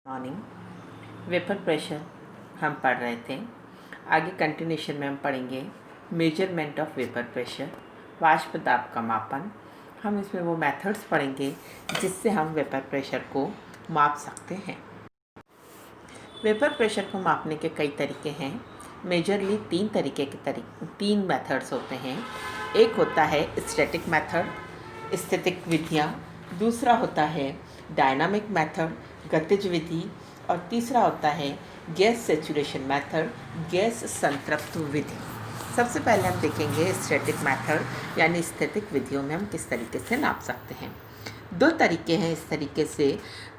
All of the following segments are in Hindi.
मॉर्निंग। वेपर प्रेशर हम पढ़ रहे थे। आगे कंटिन्यूशन में हम पढ़ेंगे मेजरमेंट ऑफ वेपर प्रेशर, वाष्प दाब का मापन। हम इसमें वो मेथड्स पढ़ेंगे जिससे हम वेपर प्रेशर को माप सकते हैं। वेपर प्रेशर को मापने के कई तरीके हैं। मेजरली तीन मेथड्स होते हैं। एक होता है स्टैटिक मेथड, स्थितिक विधियाँ। दूसरा होता है डायनामिक मेथड, गतिज विधि। और तीसरा होता है गैस सैचुरेशन मेथड, गैस संतृप्त विधि। सबसे पहले हम देखेंगे स्टैटिक मेथड यानी स्थितिक विधियों में हम किस तरीके से नाप सकते हैं। दो तरीके हैं इस तरीके से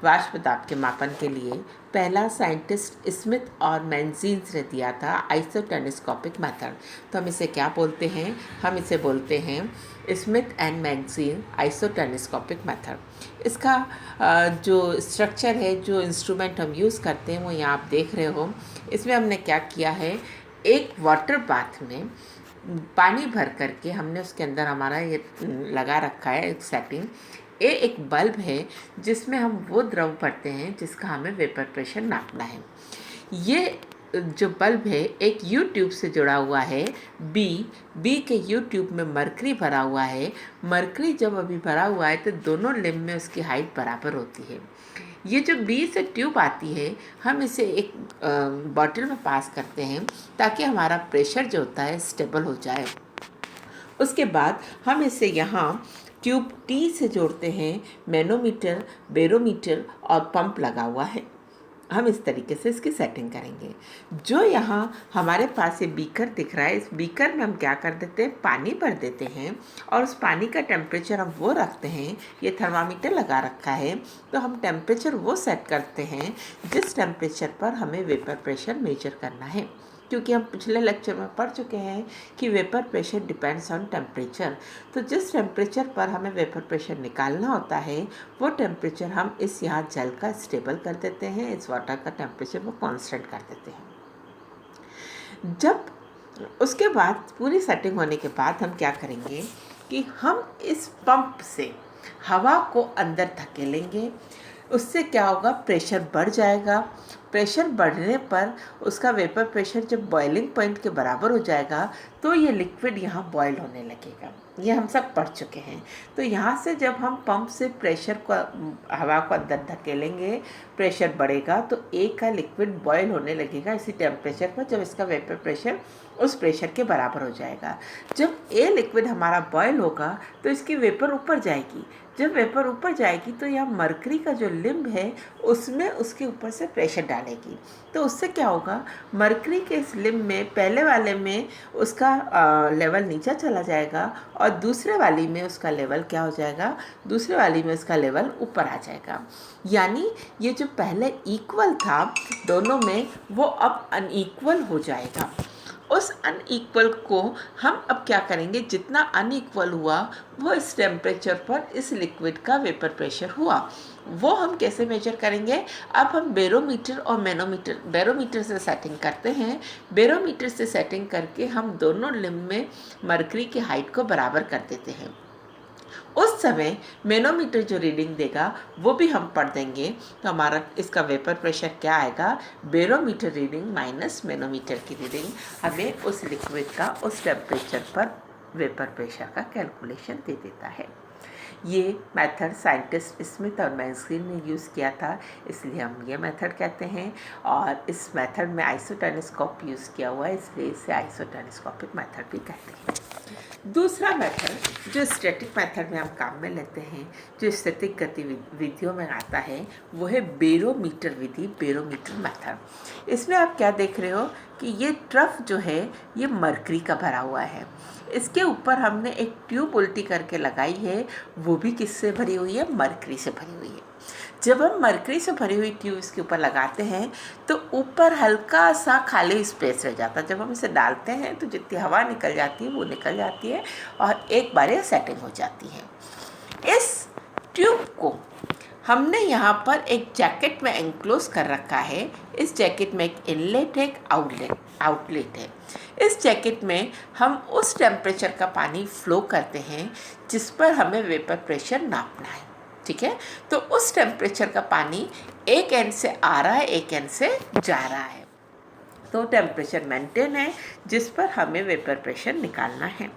वाष्प दाब के मापन के लिए। पहला साइंटिस्ट स्मिथ और मैंजीन्स ने दिया था आइसोटेलेस्कोपिक मेथड। तो हम इसे क्या बोलते हैं? हम इसे बोलते हैं स्मिथ एंड मैंजीन आइसोटेलेस्कोपिक मेथड। इसका जो स्ट्रक्चर है, जो इंस्ट्रूमेंट हम यूज़ करते हैं वो यहाँ आप देख रहे हो। इसमें हमने क्या किया है, एक वाटर बाथ में पानी भर करके हमने उसके अंदर हमारा ये लगा रखा है एक सेटिंग। ये एक बल्ब है जिसमें हम वो द्रव भरते हैं जिसका हमें वेपर प्रेशर नापना है। ये जो बल्ब है एक यू ट्यूब से जुड़ा हुआ है। बी के यू ट्यूब में मरकरी भरा हुआ है। मरकरी जब अभी भरा हुआ है तो दोनों लिम्ब में उसकी हाइट बराबर होती है। ये जो बी से ट्यूब आती है, हम इसे एक बॉटल में पास करते हैं ताकि हमारा प्रेशर जो होता है स्टेबल हो जाए। उसके बाद हम इसे यहाँ ट्यूब टी से जोड़ते हैं। मैनोमीटर, बेरोमीटर और पंप लगा हुआ है। हम इस तरीके से इसकी सेटिंग करेंगे। जो यहाँ हमारे पास ये बीकर दिख रहा है, इस बीकर में हम क्या कर देते हैं, पानी भर देते हैं और उस पानी का टेम्परेचर हम वो रखते हैं। ये थर्मामीटर लगा रखा है तो हम टेम्परेचर वो सेट करते हैं जिस टेम्परेचर पर हमें वेपर प्रेशर मेजर करना है। क्योंकि हम पिछले लेक्चर में पढ़ चुके हैं कि vapour pressure depends on temperature. तो जिस टेम्परेचर पर हमें वेपर प्रेशर निकालना होता है वो टेम्परेचर हम इस यहाँ जल का स्टेबल कर देते हैं, इस वाटर का टेम्परेचर वो कांस्टेंट कर देते हैं। जब उसके बाद पूरी सेटिंग होने के बाद हम क्या करेंगे कि हम इस पंप से हवा को अंदर धकेलेंगे। उससे क्या होगा, प्रेशर बढ़ जाएगा। प्रेशर बढ़ने पर उसका वेपर प्रेशर जब बॉइलिंग पॉइंट के बराबर हो जाएगा तो ये लिक्विड यहाँ बॉयल होने लगेगा। ये हम सब पढ़ चुके हैं। तो यहाँ से जब हम पंप से प्रेशर को, हवा को अंदर धकेलेंगे, प्रेशर बढ़ेगा तो ए का लिक्विड बॉयल होने लगेगा इसी टेम्परेचर पर, जब इसका वेपर प्रेशर उस प्रेशर के बराबर हो जाएगा। जब ए लिक्विड हमारा बॉयल होगा तो इसकी वेपर ऊपर जाएगी। जब वेपर ऊपर जाएगी तो यहाँ मरकरी का जो लिम्ब है उसमें उसके ऊपर से प्रेशर डालेगी। तो उससे क्या होगा, मरकरी के इस लिम्ब में पहले वाले में उसका लेवल नीचे चला जाएगा और दूसरे वाली में उसका लेवल क्या हो जाएगा, दूसरे वाली में उसका लेवल ऊपर आ जाएगा। यानी ये जो पहले इक्वल था दोनों में, वो अब अनइक्वल हो जाएगा। उस अनइक्वल को हम अब क्या करेंगे, जितना अनइक्वल हुआ वो इस टेम्परेचर पर इस लिक्विड का वेपर प्रेशर हुआ, वो हम कैसे मेजर करेंगे। अब हम बेरोमीटर और मैनोमीटर, बेरोमीटर से सेटिंग करते हैं। बेरोमीटर से सेटिंग करके हम दोनों लिम्ब में मरकरी की हाइट को बराबर कर देते हैं। उस समय मैनोमीटर जो रीडिंग देगा वो भी हम पढ़ देंगे। तो हमारा इसका वेपर प्रेशर क्या आएगा, बेरोमीटर रीडिंग माइनस मैनोमीटर की रीडिंग हमें उस लिक्विड का उस टेम्परेचर पर वेपर प्रेशर का कैलकुलेशन दे देता है। ये मेथड साइंटिस्ट स्मिथ और मैंजीन ने यूज़ किया था, इसलिए हम ये मेथड कहते हैं। और इस मेथड में आइसोटेलेस्कोप यूज़ किया हुआ है, इसलिए इसे आइसोटेलेस्कोपिक मेथड भी कहते हैं। दूसरा मेथड जो स्टैटिक मेथड में हम काम में लेते हैं, जो स्टैटिक गतिविधियों में आता है, वो है बेरोमीटर विधि, बेरोमीटर मेथड। इसमें आप क्या देख रहे हो कि ये ट्रफ जो है ये मरकरी का भरा हुआ है। इसके ऊपर हमने एक ट्यूब उल्टी करके लगाई है, वो भी किससे भरी हुई है, मरकरी से भरी हुई है। जब हम मरकरी से भरी हुई ट्यूब इसके ऊपर लगाते हैं तो ऊपर हल्का सा खाली स्पेस रह जाता है। जब हम इसे डालते हैं तो जितनी हवा निकल जाती है वो निकल जाती है और एक बार ये सेटिंग हो जाती है। इस ट्यूब को हमने यहाँ पर एक जैकेट में एंक्लोज कर रखा है। इस जैकेट में एक इनलेट है, एक आउटलेट है। इस जैकेट में हम उस टेम्परेचर का पानी फ्लो करते हैं जिस पर हमें वेपर प्रेशर नापना है। ठीक है। तो उस टेम्परेचर का पानी एक एंड से आ रहा है, एक एंड से जा रहा है, तो टेम्परेचर मेंटेन है जिस पर हमें वेपर प्रेशर निकालना है।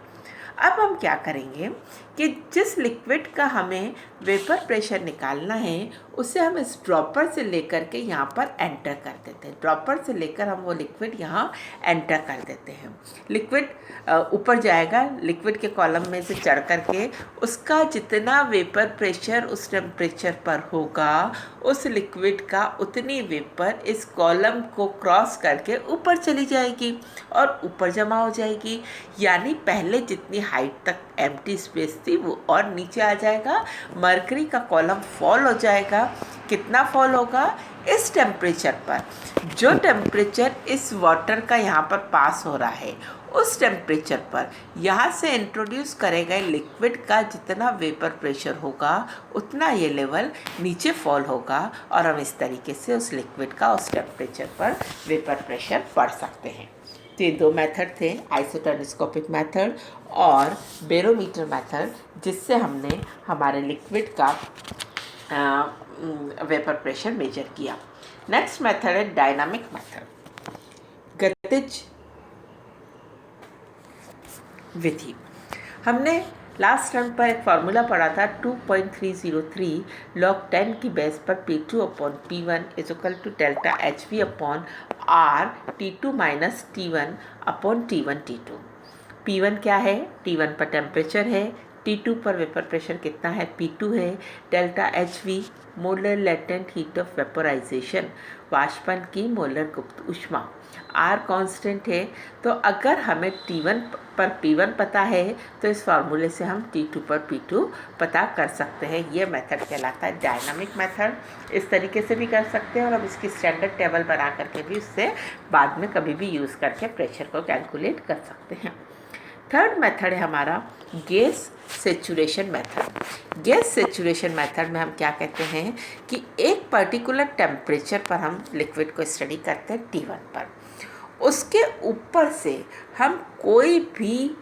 अब हम क्या करेंगे कि जिस लिक्विड का हमें वेपर प्रेशर निकालना है उसे हम इस ड्रॉपर से लेकर के यहाँ पर एंटर कर देते हैं। ड्रॉपर से लेकर हम वो लिक्विड यहाँ एंटर कर देते हैं। लिक्विड ऊपर जाएगा, लिक्विड के कॉलम में से चढ़ करके उसका जितना वेपर प्रेशर उस टेम्परेचर पर होगा, उस लिक्विड का उतनी वेपर इस कॉलम को क्रॉस करके ऊपर चली जाएगी और ऊपर जमा हो जाएगी। यानी पहले जितनी हाइट तक एम्प्टी स्पेस थी वो और नीचे आ जाएगा, मरकरी का कॉलम फॉल हो जाएगा। कितना फॉल होगा? इस टेम्परेचर पर, जो टेम्परेचर इस वाटर का यहाँ पर पास हो रहा है उस टेम्परेचर पर यहाँ से इंट्रोड्यूस करे गए लिक्विड का जितना वेपर प्रेशर होगा उतना ये लेवल नीचे फॉल होगा और हम इस तरीके से उस लिक्विड का उस टेम्परेचर पर वेपर प्रेशर पढ़ सकते हैं। तो ये दो मेथड थे, आइसोटेलिस्कोपिक मेथड और बेरोमीटर मेथड, जिससे हमने हमारे लिक्विड का वेपर प्रेशर मेजर किया। नेक्स्ट मेथड है डायनामिक मेथड, गतिज विधि। हमने लास्ट टर्म पर एक फार्मूला पढ़ा था 2.303 log 10 की बेस पर P2 upon P1 is equal to delta HV upon R T2 minus T1 upon T1 T2। P1 क्या है? T1 पर टेम्परेचर है, T2 पर वेपर प्रेशर कितना है? P2 है। Delta HV molar latent heat of vaporisation, वाष्पन की मोलर गुप्त ऊष्मा। R कांस्टेंट है, तो अगर हमें T1 पर P1 पता है तो इस फार्मूले से हम T2 पर P2 पता कर सकते हैं। ये मेथड कहलाता है डायनामिक मेथड। इस तरीके से भी कर सकते हैं और हम इसकी स्टैंडर्ड टेबल बना करके भी उससे बाद में कभी भी यूज़ करके प्रेशर को कैलकुलेट कर सकते हैं। थर्ड मेथड है हमारा gas saturation method. Gas saturation method में हम क्या कहते हैं कि एक पर्टिकुलर टेम्परेचर पर हम लिक्विड को स्टडी करते हैं T1 पर, उसके ऊपर से हम कोई भी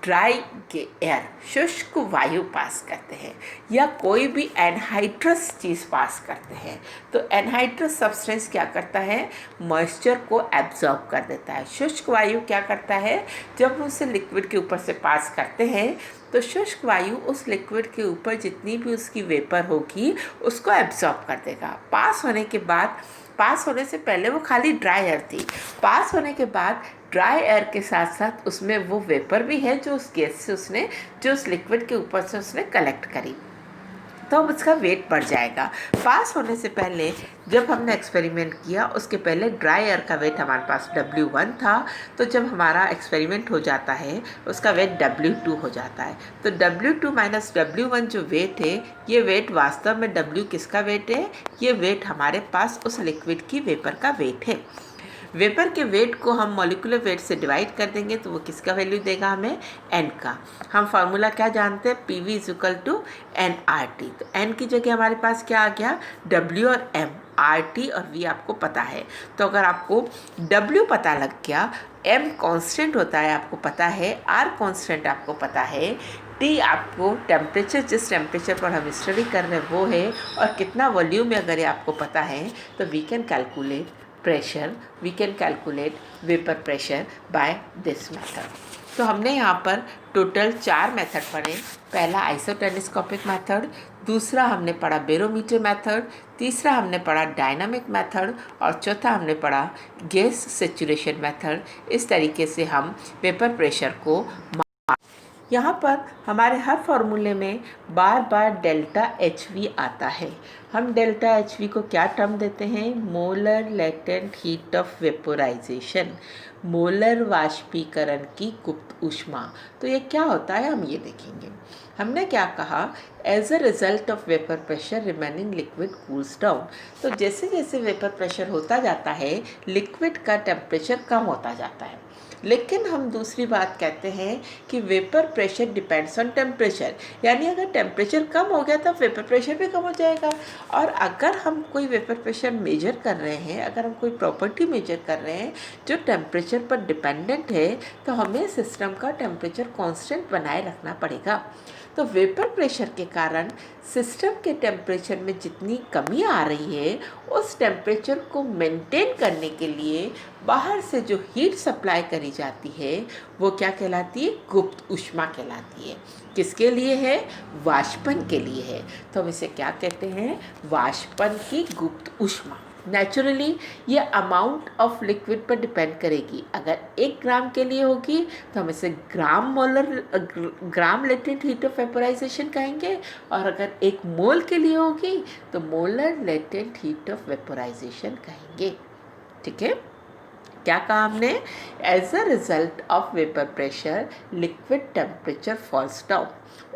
ड्राई एयर, शुष्क वायु पास करते हैं या कोई भी एनहाइड्रस चीज़ पास करते हैं। तो एनहाइड्रस सब्सटेंस क्या करता है? मॉइस्चर को एब्जॉर्ब कर देता है। शुष्क वायु क्या करता है? जब उसे लिक्विड के ऊपर से पास करते हैं तो शुष्क वायु उस लिक्विड के ऊपर जितनी भी उसकी वेपर होगी उसको एब्जॉर्ब कर देगा। पास होने से पहले वो खाली ड्राई एयर थी, पास होने के बाद ड्राई एयर के साथ साथ उसमें वो वेपर भी है जो उस गैस से जो उस लिक्विड के ऊपर से उसने कलेक्ट करी, तो अब उसका वेट बढ़ जाएगा। पास होने से पहले जब हमने एक्सपेरिमेंट किया उसके पहले ड्राई एयर का वेट हमारे पास W1 था, तो जब हमारा एक्सपेरिमेंट हो जाता है उसका वेट W2 हो जाता है। तो W2 माइनस W1 जो वेट है, ये वेट वास्तव में W किसका वेट है? ये वेट हमारे पास उस लिक्विड की वेपर का वेट है। वेपर के वेट को हम मॉलिक्यूलर वेट से डिवाइड कर देंगे तो वो किसका वैल्यू देगा? हमें n का। हम फार्मूला क्या जानते हैं? PV is equal to nRT। तो n की जगह हमारे पास क्या आ गया? W और m, RT और V आपको पता है। तो अगर आपको W पता लग गया, m कांस्टेंट होता है आपको पता है, R कांस्टेंट आपको पता है, T आपको टेम्परेचर, जिस टेम्परेचर पर हम स्टडी कर रहे हैं वो है, और कितना वॉल्यूम है अगर ये आपको पता है तो we can calculate pressure, we can calculate vapor pressure by this method। तो हमने यहाँ पर टोटल 4 मेथड पढ़े। पहला आइसोटेलिस्कोपिक मेथड, दूसरा हमने पढ़ा बेरोमीटर मेथड, तीसरा हमने पढ़ा डायनामिक मेथड और चौथा हमने पढ़ा गैस सेचुरेशन मेथड। इस तरीके से हम वेपर प्रेशर को यहाँ पर हमारे हर फॉर्मूले में बार बार डेल्टा HV आता है। हम डेल्टा HV को क्या टर्म देते हैं? Molar latent heat of vaporisation, molar वाष्पीकरण की गुप्त ऊष्मा। तो ये क्या होता है हम ये देखेंगे। हमने क्या कहा? As a result of vapour pressure remaining liquid cools down. तो जैसे जैसे वेपर प्रेशर होता जाता है लिक्विड का टेम्परेचर कम होता जाता है। लेकिन हम दूसरी बात कहते हैं कि vapour pressure depends on temperature, यानी अगर टेम्परेचर कम हो गया तो वेपर प्रेशर भी कम हो जाएगा। और अगर हम कोई वेपर प्रेशर मेजर कर रहे हैं, अगर हम कोई प्रॉपर्टी मेजर कर रहे हैं जो टेम्परेचर पर डिपेंडेंट है, तो हमें सिस्टम का टेम्परेचर कांस्टेंट बनाए रखना पड़ेगा। तो वेपर प्रेशर के कारण सिस्टम के टेम्परेचर में जितनी कमी आ रही है उस टेम्परेचर को मेंटेन करने के लिए बाहर से जो हीट सप्लाई करी जाती है वो क्या कहलाती है? गुप्त ऊष्मा कहलाती है। किसके लिए है? वाष्पन के लिए है। तो हम इसे क्या कहते हैं? वाष्पन की गुप्त ऊष्मा। नेचुरली ये अमाउंट ऑफ लिक्विड पर डिपेंड करेगी। अगर 1 ग्राम के लिए होगी तो हम इसे gram latent heat of vaporisation कहेंगे, और अगर 1 मोल के लिए होगी तो molar latent heat of vaporisation कहेंगे। ठीक है, क्या कहा हमने? As a result of vapour pressure liquid temperature falls down.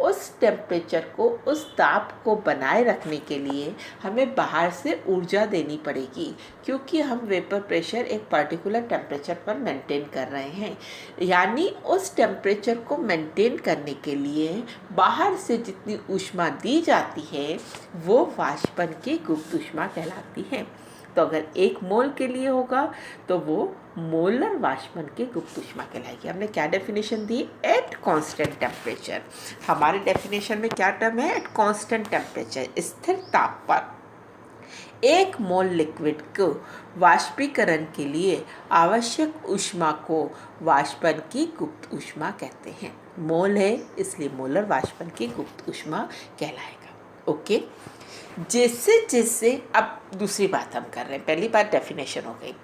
उस टेम्परेचर को, उस ताप को बनाए रखने के लिए हमें बाहर से ऊर्जा देनी पड़ेगी, क्योंकि हम वेपर प्रेशर एक पर्टिकुलर टेम्परेचर पर मेंटेन कर रहे हैं। यानी उस टेम्परेचर को मेंटेन करने के लिए बाहर से जितनी ऊष्मा दी जाती है वो वाष्पन की गुप्त ऊष्मा कहलाती है। तो अगर 1 मोल के लिए होगा तो वो मोलर वाष्पन की गुप्त ऊष्मा कहलाएगी। हमने क्या definition the? At constant temperature. हमारे डेफिनेशन में क्या टर्म है? एट कांस्टेंट टेम्परेचर, स्थिर ताप पर 1 मोल लिक्विड को वाष्पीकरण के लिए आवश्यक ऊष्मा को वाष्पन की गुप्त ऊष्मा कहते हैं। मोल है इसलिए मोलर वाष्पन की गुप्त ऊष्मा कहलाएगा। ओके, जैसे जैसे अब दूसरी बात हम कर रहे हैं, पहली बात डेफिनेशन हो गई।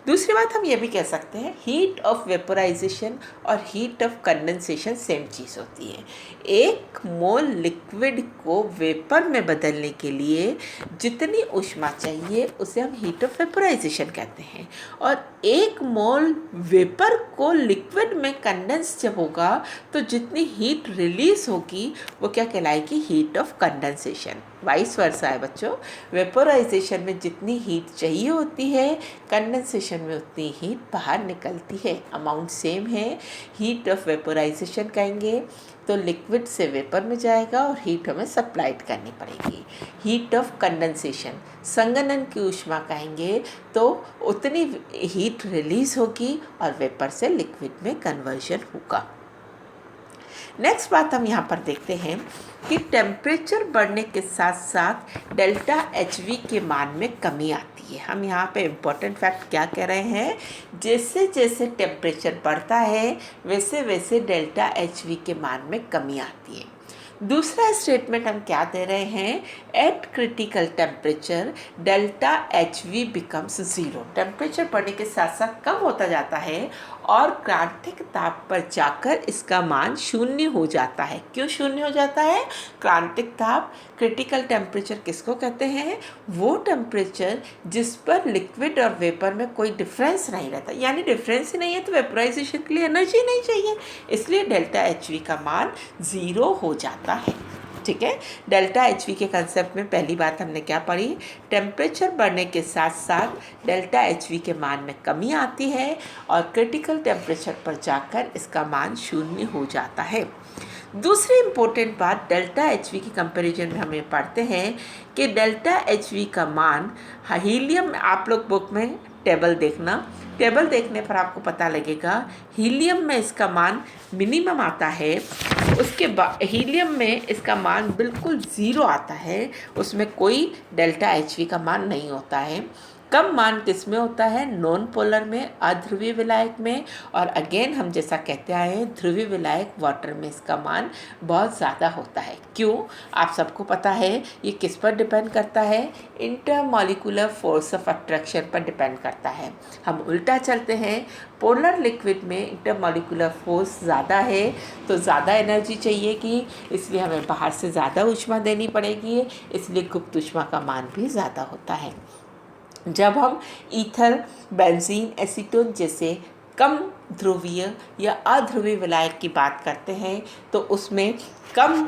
दूसरी बात हम ये भी कह सकते हैं हीट ऑफ वेपोराइजेशन और हीट ऑफ कंडेंसेशन सेम चीज़ होती है। 1 मोल लिक्विड को वेपर में बदलने के लिए जितनी ऊष्मा चाहिए उसे हम हीट ऑफ वेपोराइजेशन कहते हैं, और 1 मोल वेपर को लिक्विड में कंडेंस जब होगा तो जितनी हीट रिलीज होगी वो क्या कहलाएगी? Heat of condensation. Vice versa है बच्चों, वेपोराइजेशन में जितनी हीट चाहिए होती है कंडेंसेशन में उतनी हीट बाहर निकलती है। अमाउंट सेम है। हीट ऑफ वेपोराइजेशन कहेंगे तो लिक्विड से वेपर में जाएगा और हीट हमें सप्लाइड करनी पड़ेगी। हीट ऑफ कंडेंसेशन, संघनन की ऊष्मा कहेंगे तो उतनी हीट रिलीज होगी और वेपर से लिक्विड में कन्वर्जन होगा। नेक्स्ट बात हम यहाँ पर देखते हैं कि टेम्परेचर बढ़ने के साथ साथ डेल्टा एचवी के मान में कमी आती है। हम यहाँ पे इम्पोर्टेंट फैक्ट क्या कह रहे हैं? जैसे जैसे टेम्परेचर बढ़ता है वैसे वैसे डेल्टा एचवी के मान में कमी आती है। दूसरा स्टेटमेंट हम क्या दे रहे हैं? Eight critical temperature delta H we becomes 0। Temperature बढ़ने के साथ साथ कम होता जाता है और क्रांतिक ताप पर जाकर इसका मान 0 हो जाता है। क्यों 0 हो जाता है? क्रांतिक ताप, क्रिटिकल टेम्परेचर किसको कहते हैं? वो टेम्परेचर जिस पर लिक्विड और वेपर में कोई डिफरेंस नहीं रहता, यानी डिफरेंस ही नहीं है तो वेपोराइजेशन के लिए एनर्जी नहीं चाहिए, इसलिए डेल्टा एच वी का मान 0 हो जाता है। ठीक है, डेल्टा एच वी के कंसेप्ट में पहली बात हमने क्या पढ़ी? टेम्परेचर बढ़ने के साथ साथ डेल्टा एच वी के मान में कमी आती है और क्रिटिकल टेम्परेचर पर जाकर इसका मान 0 हो जाता है। दूसरी इम्पोर्टेंट बात, डेल्टा एच वी की कंपैरिजन में हमें पढ़ते हैं कि डेल्टा एच वी का मान हीलियम, आप लोग बुक में टेबल देखना, टेबल देखने पर आपको पता लगेगा हीलियम में इसका मान मिनिमम आता है, उसके बाद हीलियम में इसका मान बिल्कुल 0 आता है, उसमें कोई डेल्टा एच वी का मान नहीं होता है। कम मान किस में होता है? नॉन पोलर में, अध्रुवीय विलायक में, और अगेन हम जैसा कहते आए हैं ध्रुवीय विलायक वाटर में इसका मान बहुत ज़्यादा होता है। क्यों? आप सबको पता है ये किस पर डिपेंड करता है? इंटरमॉलिक्यूलर फोर्स ऑफ अट्रैक्शन पर डिपेंड करता है। हम उल्टा चलते हैं, पोलर लिक्विड में इंटरमॉलिक्यूलर फोर्स ज़्यादा है तो ज़्यादा एनर्जी चाहिए कि, इसलिए हमें बाहर से ज़्यादा ऊष्मा देनी पड़ेगी, इसलिए गुप्त ऊष्मा का मान भी ज़्यादा होता है। जब हम ईथर, बेंजीन, एसीटोन जैसे कम ध्रुवीय या अध्रुवीय विलायक की बात करते हैं तो उसमें कम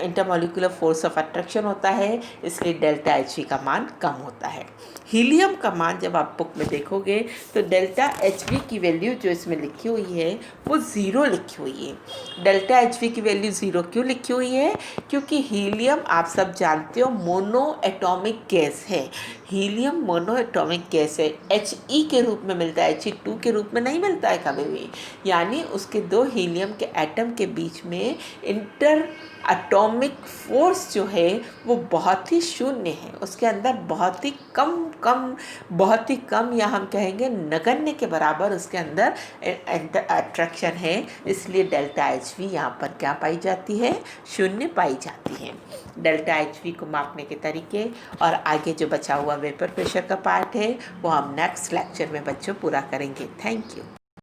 इंटरमॉलिक्यूलर फोर्स ऑफ अट्रैक्शन होता है, इसलिए डेल्टा एच वी का मान कम होता है। हीलियम का मान जब आप बुक में देखोगे तो डेल्टा एच वी की वैल्यू जो इसमें लिखी हुई है वो 0 लिखी हुई है। डेल्टा एच वी की वैल्यू 0 क्यों लिखी हुई है? क्योंकि हीलियम आप सब जानते हो मोनो एटॉमिक गैस है। हीलियम मोनो एटॉमिक गैस है, He के रूप में मिलता है, He2 के रूप में नहीं मिलता है कभी भी। यानी उसके 2 हीलियम के एटम के बीच में इंटर एटॉमिक फोर्स जो है वो बहुत ही शून्य है, उसके अंदर बहुत ही कम या हम कहेंगे नगण्य के बराबर उसके अंदर अट्रैक्शन है। इसलिए डेल्टा एच वी यहाँ पर क्या पाई जाती है, शून्य पाई जाती है। डेल्टा एच वी को मापने के तरीके और आगे जो बचा हुआ वेपर प्रेशर का पार्ट है वो हम नेक्स्ट लेक्चर में बच्चों पूरा करेंगे। Thank you.